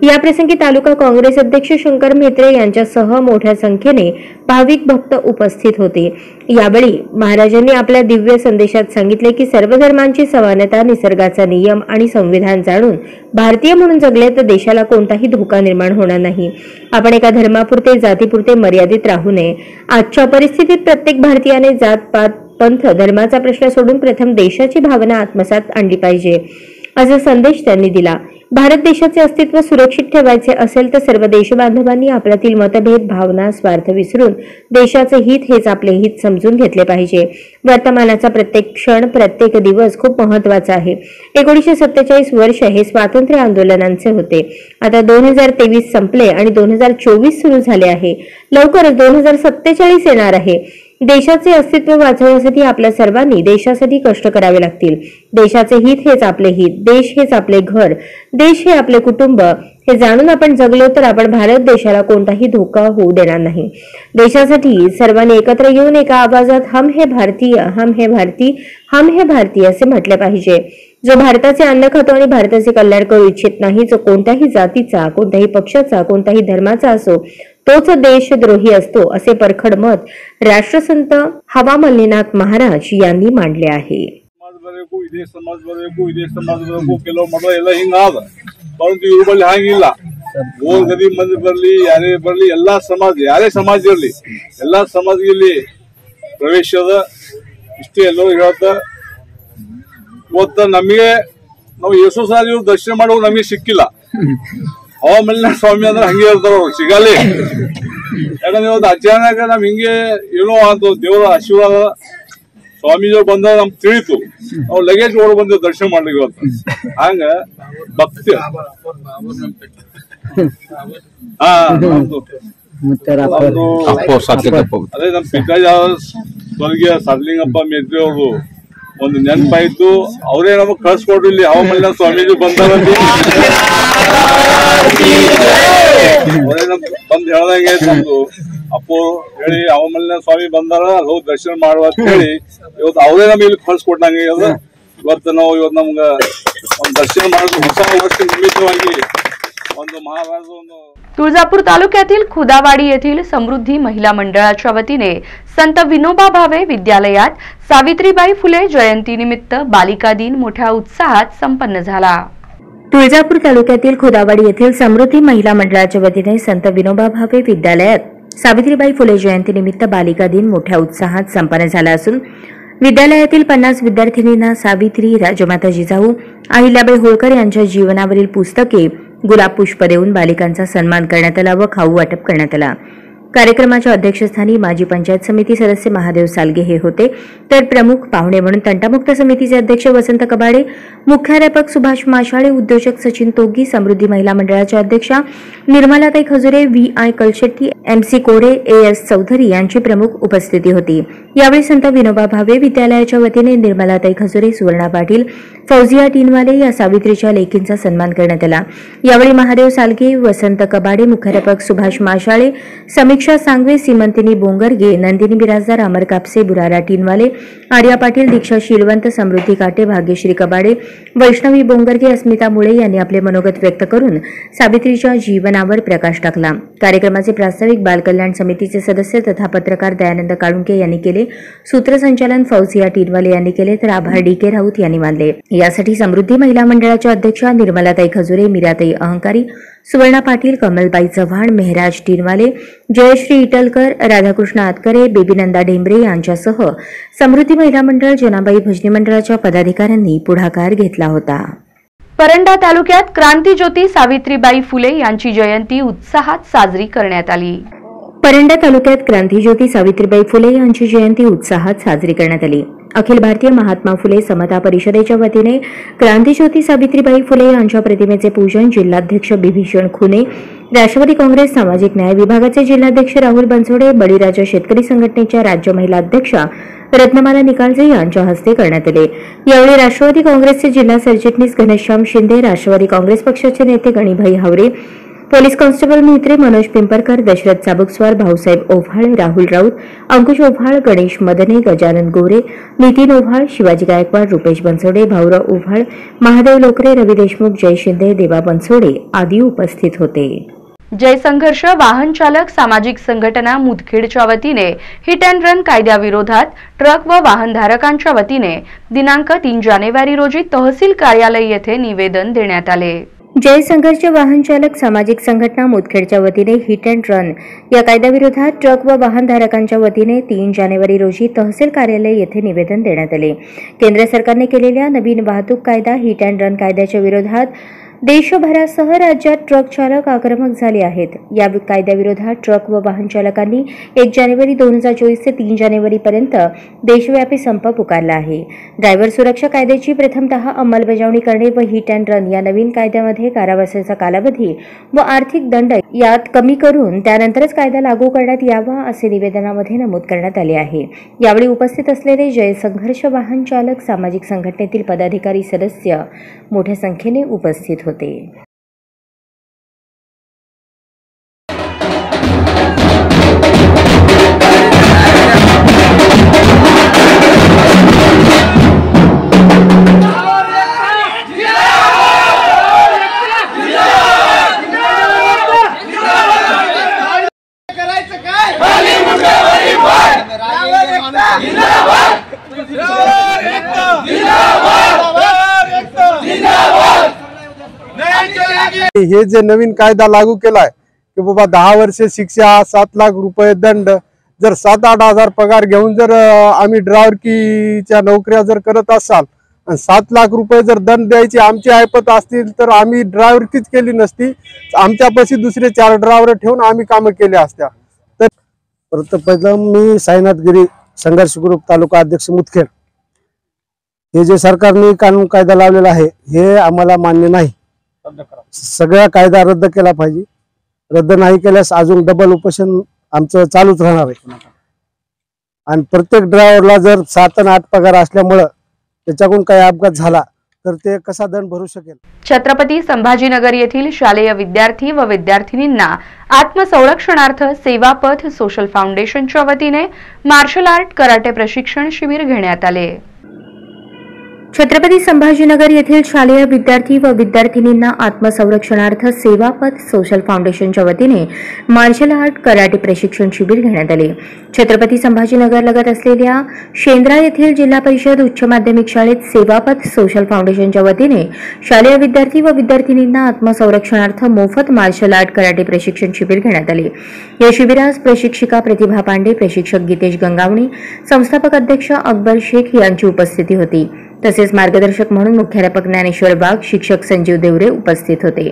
याप्रसंगी तालुका काँग्रेस अध्यक्ष शंकर म्हेत्रे यांच्यासह मोठ्या संख्येने भाविक भक्त उपस्थित होते. यावेळी महाराजांनी आपल्या दिव्य संदेशात सांगितले की सर्व धर्मांची समानता, निसर्गाचा नियम आणि संविधान जाणून भारतीय म्हणून जगले तर देशाला कोणताही धोका निर्माण होणार नाही. आपण एका धर्मापुरते, जातीपुरते मर्यादित राहू नये. आजच्या परिस्थितीत प्रत्येक भारतीयाने जात, पात, पंथ, धर्माचा प्रश्न सोडून प्रथम देशाची भावना आत्मसात आणली पाहिजे, असा संदेश त्यांनी दिला. भारत देशाचे अस्तित्व सुरक्षित ठेवायचे असेल तर सर्व देशबांधवांनी आपल्यातील मतभेद, भावना, स्वार्थ विसरून देशाचे हित हेच आपले हित समजून घेतले पाहिजे. वर्तमानाचा प्रत्येक क्षण, प्रत्येक दिवस खूप महत्वाचा आहे. 1947 वर्ष हे स्वातंत्र्य आंदोलनांचे होते. आता 2023 संपले आणि 2024 सुरू झाले आहे. लवकरच 2047 येणार आहे. देशाचे अस्तित्व वाचवण्यासाठी आपल्या सर्वांनी देशासाठी कष्ट करावे लागतील. देशाचे हित हेच आपले हित, देश हेच आपले घर, देश हे आपले कुटुंब हे जाणून आपण जगलो तर आपण भारत देशाला कोणताही धोका होऊ देणार नाही. देशासाठी सर्वांनी एकत्र येऊन एका आवाजात हम हे भारतीय, हम हे भारती, हम हे भारतीय असे म्हटले पाहिजे. जो भारताचे अन्न खातो आणि भारताचे कल्याण करू इच्छित नाही, जो कोणत्याही जातीचा, कोणत्याही पक्षाचा, कोणत्याही धर्माचा असो, तोच देशद्रोही असतो, असे परखड मत राष्ट्रसंत हवा मल्लीनाथ महाराज यांनी मांडले आहे. परंतु ಇವುಗಳಲ್ಲಿ ಹಾಗಿಲ್ಲ. ಓಲ್ ಗದಿ ಮಂದಿ ಬರಲಿ, ಯಾರೇ ಬರಲಿ, ಎಲ್ಲಾ ಸಮಾಜ, ಯಾರೇ ಸಮಾಜ ಇರಲಿ, ಎಲ್ಲಾ ಸಮಾಜದಲ್ಲಿ ಪ್ರವೇಶದ ಇಷ್ಟೇ ಎಲ್ಲರೂ ಹೇಳ್ತ. ಇವತ್ತು ನಮಗೆ ನಾವು ಯೇಸು ಸಾರಿ ದರ್ಶನ ಮಾಡೋದು ನಮಗೆ ಸಿಕ್ಕಿಲ್ಲ. ಹವಾ ಮಲ್ಲಿನಾಥ ಸ್ವಾಮಿ ಅಂದ್ರೆ ಹಂಗೆ ಇರ್ತಾರ, ಅವ್ರು ಸಿಗಲಿ. ಯಾಕಂದ್ರೆ ಇವತ್ತು ಅಚಾನಕ ನಮ್ ಹಿಂಗೆ ಏನೋ ಅಂತ ದೇವರ ಆಶೀರ್ವಾದ ಸ್ವಾಮೀಜಿಯವ್ರು ಬಂದಾಗ ನಮ್ಗೆ ತಿಳಿತು, ನಾವು ಲಗೇಜ್ ಓಡ್ ಬಂದೇವು ದರ್ಶನ ಮಾಡ್ಲಿಕ್ಕೆ. ಇವತ್ತು ಹಂಗ ಭಕ್ತಿ ಅದೇ ನಮ್ ಪಿತಾಜಿ ಸ್ವರ್ಗೀಯ ಸಡ್ಲಿಂಗಪ್ಪ ಮೇತ್ರಿ ಅವ್ರದ್ದು ಒಂದು ನೆನಪಾಯ್ತು. ಅವರೇ ನಮಗ್ ಕಳ್ಸಿಕೊಡ್ರಿ, ಇಲ್ಲಿ ಹವಾ ಮಲ್ಲಿನಾಥ ಸ್ವಾಮೀಜಿ ಬಂದಾರ ಅವರೇ ನಮ್ ಬಂದ್ ಹೇಳ್ದಂಗೆ ನಮ್ದು ಅಪ್ಪು ಹೇಳಿ ಹವಾ ಮಲ್ಲಿನಾಥ ಸ್ವಾಮಿ ಬಂದಾರ, ಅಲ್ಲಿ ಹೋಗಿ ದರ್ಶನ ಮಾಡುವ ಅಂತ ಹೇಳಿ ಇವತ್ತು ಅವರೇ ನಮ್ಗೆ ಇಲ್ಲಿ ಕಳ್ಸಿಕೊಟ್ಟಂಗೆ. ಇವತ್ತು ನಾವು ಇವತ್ತು ನಮ್ಗ ಒಂದು ದರ್ಶನ ಮಾಡೋದು ಹೊಸ ವರ್ಷ ನಿಮಿತ್ತವಾಗಿ ಒಂದು महाराज तुळजापूर तालुक्यातील खुदावाडी येथील समृद्धी महिला मंडळाच्या वतीने संत विनोबा भावे विद्यालयात सावित्रीबाई फुले जयंतीनिमित्त बालिका दिन मोठ्या उत्साहात संपन्न झाला. तुळजापूर तालुक्यातील खुदावाडी येथील समृद्धी महिला मंडळाच्या वतीने संत विनोबा भावे विद्यालयात सावित्रीबाई फुले जयंतीनिमित्त बालिका दिन मोठ्या उत्साहात संपन्न झाला असून विद्यालयातील 50 विद्यार्थिनींना सावित्री, राजमाता जिजाऊ, अहिल्याबाई होळकर यांच्या जीवनावरील पुस्तके, गुलाब पुष्प देऊन बालिकांचा सन्मान करण्यात आला व खाऊ वाटप करण्यात आला. कार्यक्रमाच्या अध्यक्षस्थानी माजी पंचायत समिती सदस्य महादेव सालगे हे होते, तर प्रमुख पाहुणे म्हणून तंटामुक्त समितीचे अध्यक्ष वसंत कबाडे, मुख्याध्यापक सुभाष माशाळे, उद्योजक सचिन तोगी, समृद्धी महिला मंडळाच्या अध्यक्षा निर्मलाताई खजुरे, व्ही.आय. कलशेट्टी, एम.सी. कोडे, ए.एस. चौधरी यांची प्रमुख उपस्थिती होती। यावेळी संत विनोबा भावे विद्यालयाच्या वतीने निर्मलाताई खजुरे, सुवर्णा पाटील, फौजिया टीनवाले या सावित्रीच्या लेकींचा सन्मान करण्यात आला। यावेळी महादेव सालगे, वसंत कबाडे, मुख्याध्यापक सुभाष माशाळे, समीक्षा सांगवे, सीमंतिनी बोंगरगे, नंदिनी बिराजदार, अमर कापसे, बुरारा टीनवाले, आर्या पाटील, दीक्षा शीलवंत, समृद्धी काटे, भाग्यश्री कबाडे, वैष्णवी बोंगरगे, अस्मिता मुळे यांनी आपले मनोगत व्यक्त करून सावित्रीच्या जीवनावर प्रकाश टाकला। कार्यक्रमाचे प्रास्ताविक बालकल्याण समितीचे सदस्य तथा पत्रकार दयानंद काळुंके यांनी केले। सूत्रसंचालन फौजिया टीनवाले यांनी केले, तर आभार डी.के. राऊत यांनी मानले। यासाठी समृद्धी महिला मंडळाच्या अध्यक्षा निर्मलाताई खजुरे, मीराताई अहंकारी, सुवर्णा पाटील, कमलबाई चव्हाण, मेहराज टीनवाले, जयश्री इटलकर, राधाकृष्ण आतकरे, बेबीनंदा डेंबरे यांच्यासह समृद्धी महिला मंडळ, जनाबाई भजनी मंडळाच्या पदाधिकाऱ्यांनी पुढाकार घेतला होता। परंडा तालुक्यात क्रांतीज्योती सावित्रीबाई फुले यांची जयंती उत्साहात साजरी करण्यात आली। परंडा तालुक्यात क्रांतीज्योती सावित्रीबाई फुले यांची जयंती उत्साहात साजरी करण्यात आली। अखिल भारतीय महात्मा फुले समता परिषदेच्या वतीने क्रांतीज्योती सावित्रीबाई फुले यांच्या प्रतिमेचे पूजन जिल्हाध्यक्ष बिभीषण खुने, राष्ट्रवादी काँग्रेस सामाजिक न्याय विभागाचे जिल्हाध्यक्ष राहुल बनसोडे, बळीराजा शेतकरी संघटनेच्या राज्य महिला अध्यक्षा रत्नमाला निकालजे यांच्या हस्ते करण्यात आले। यावेळी राष्ट्रवादी काँग्रेसचे जिल्हा सरचिटणीस घनश्याम शिंदे, राष्ट्रवादी काँग्रेस पक्षाचे नेते गणीभाई हावरे, पोलीस कॉन्स्टेबल म्हेत्रे, मनोज पिंपरकर, दशरथ चाबुकस्वार, भाऊसाहेब ओव्हाळ, राहुल राऊत, अंकुश ओव्हाळ, गणेश मदने, गजानन गोरे, नितीन ओव्हाळ, शिवाजी गायकवाड, रुपेश बनसोडे, भाऊराव ओव्हाळ, महादेव लोकरे, रवी देशमुख, जय शिंदे, देवा बनसोडे आदी उपस्थित होते। जय संघर्ष वाहन चालक सामाजिक संघटना मुदखेडच्या वतीने हिट अँड रन कायद्याविरोधात ट्रक व वाहनधारकांच्या वतीने दिनांक 3 जानेवारी रोजी तहसील कार्यालय येथे निवेदन देण्यात आले। जय संघर्ष वाहन चालक सामाजिक संघटना मुदखेडच्या वतीने हिट अँड रन या कायद्याविरोधात ट्रक व वाहनधारकांच्या वतीने 3 जानेवारी रोजी तहसील कार्यालय येथे निवेदन देण्यात आले। केंद्र सरकारने केलेल्या नवीन वाहतूक कायदा हिट अँड रन कायद्याच्या विरोधात देशभरासह राज्यात ट्रक चालक आक्रमक झाले आहेत। या कायद्याविरोधात ट्रक व वाहन चालकांनी 1 जानेवारी 2024 ते 3 जानेवारी पर्यंत देशव्यापी संप पुकारला आहे। ड्रायव्हर सुरक्षा कायद्याची प्रथमतः अंमलबजावणी करणे व हिट अँड रन या नवीन कायद्यामध्ये कारावासाचा कालावधी व आर्थिक दंड यात कमी करून त्यानंतरच कायदा लागू करण्यात यावा असे निवेदनामध्ये नमूद करण्यात आले आहे। यावेळी उपस्थित असलेले जय संघर्ष वाहन चालक सामाजिक संघटनेतील पदाधिकारी सदस्य मोठ्या संख्येने उपस्थित होते। हे जे नवीन कायदा लागू केलाय की बाबा 10 वर्षे शिक्षा, 7 लाख रुपये दंड, जर 7-8 हजार पगार घेऊन जर आम्ही ड्रायव्हरकीच्या नोकऱ्या जर करत असाल आणि 7 लाख रुपये जर दंड द्यायची आमची ऐपत असतील तर आम्ही ड्रायव्हरकीच केली नसती, आमच्यापाशी दुसरे 4 ड्रायव्हर ठेवून आम्ही कामं केली असत्या। तर पहिलं मी साईनाथ गिरी, संघर्ष ग्रुप तालुका अध्यक्ष मुदखेड। हे जे सरकारने कानून कायदा लावलेला आहे हे आम्हाला मान्य नाही। सगळा कायदा रद्द केला पाहिजे। रद्द नाही केल्यास अजून डबल उपोषण आमचं चालूच राहणार आहे। आणि प्रत्येक ड्रायव्हरला जर 7 आणि 8 पगार असल्यामुळे त्याच्याकडून काही अपघात झाला तर ते कसा दंड भरू शकेल। छत्रपती संभाजीनगर येथील शालेय विद्यार्थी व विद्यार्थिनींना आत्मसंरक्षणार्थ सेवापथ सोशल फाउंडेशनच्या वतीने मार्शल आर्ट कराटे प्रशिक्षण शिबिर घेण्यात आले। छत्रपती संभाजीनगर येथील शालेय विद्यार्थी व विद्यार्थिनींना आत्मसंरक्षणार्थ सेवापथ सोशल फाउंडेशनच्या वतीने मार्शल आर्ट कराटे प्रशिक्षण शिबिर घेण्यात आले। छत्रपती संभाजीनगर लगत असलेल्या शेंद्रा येथील जिल्हा परिषद उच्च माध्यमिक शाळेत सेवापथ सोशल फाउंडेशनच्या वतीने शालेय विद्यार्थी व विद्यार्थिनींना आत्मसंरक्षणार्थ मोफत मार्शल आर्ट कराटे प्रशिक्षण शिबिर घेण्यात आले। या शिबिरास प्रशिक्षिका प्रतिभा पांडे, प्रशिक्षक गीतेश गंगावणे, संस्थापक अध्यक्ष अकबर शेख यांची उपस्थिती होती। तसेच मार्गदर्शक म्हणून मुख्याध्यापक ज्ञानेश्वर वाघ, शिक्षक संजीव देवरे उपस्थित होते।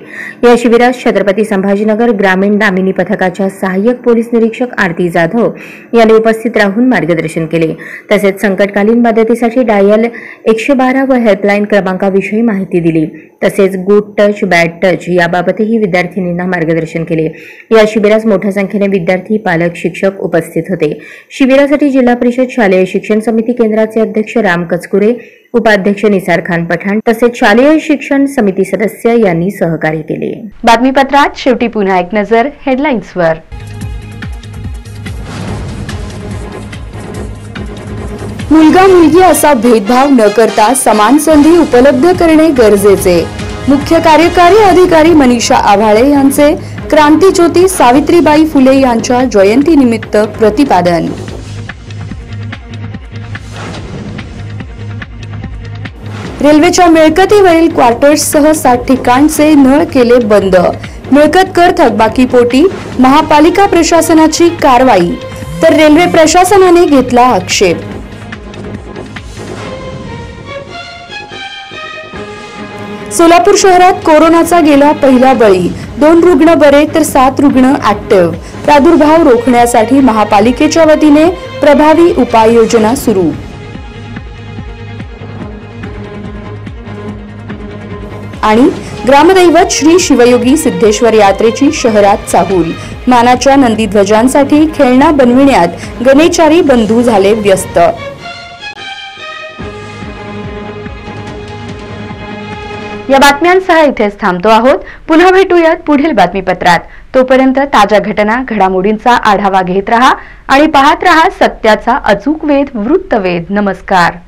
या शिबिरात छत्रपती संभाजीनगर ग्रामीण दामिनी पथकाच्या सहाय्यक पोलीस निरीक्षक आरती जाधव यांनी उपस्थित राहून मार्गदर्शन केले। तसेच संकटकालीन मदतीसाठी डायल 112 व हेल्पलाईन क्रमांकाविषयी माहिती दिली। तसेच गुड टच बॅड टच याबाबतही विद्यार्थिनींना मार्गदर्शन केले। या शिबिरास मोठ्या संख्येने विद्यार्थी, पालक, शिक्षक उपस्थित होते। शिबिरासाठी जिल्हा परिषद शालेय शिक्षण समिती केंद्राचे अध्यक्ष राम कचकुरे, उपाध्यक्ष निसार खान पठाण तसेच शालेय शिक्षण समिती सदस्य यांनी सहकार्य केले। बातमीपत्रात शेवटी पुन्हा एक नजर हेडलाईन्सवर। मुलगा मुलगी असा भेदभाव न करता समान संधी उपलब्ध करणे गरजेचे, मुख्य कार्यकारी अधिकारी मनीषा आव्हाळे यांचे क्रांतीज्योती सावित्रीबाई फुले यांच्या जयंतीनिमित्त प्रतिपादन। रेल्वेच्या मिळकतीवरील क्वार्टर्ससह 60 ठिकाणचे नळ केले बंद, मिळकत कर थकबाकीपोटी महापालिका प्रशासनाची कारवाई, तर रेल्वे प्रशासनाने घेतला आक्षेप। सोलापूर शहरात कोरोनाचा गेला पहिला बळी, 2 रुग्ण बरे तर 7 रुग्ण ऍक्टिव्ह। प्रादुर्भाव रोखण्यासाठी महापालिकेच्या वतीने प्रभावी उपाययोजना सुरू। आणि ग्रामदैवत श्री शिवयोगी सिद्धेश्वर यात्रेची शहरात चाहूल, मानाच्या नंदीध्वजांसाठी खेळणा बनविण्यात गणेचारी बंधू झाले व्यस्त। या बातम्यांसह इथेच थांबतो आहोत। पुन्हा भेटूयात पुढील बातमीपत्रात। तोपर्यंत ताज्या घटना घडामोडींचा आढावा घेत रहा आणि पाहत रहा सत्याचा अचूक वेध वृत्तवेध। नमस्कार।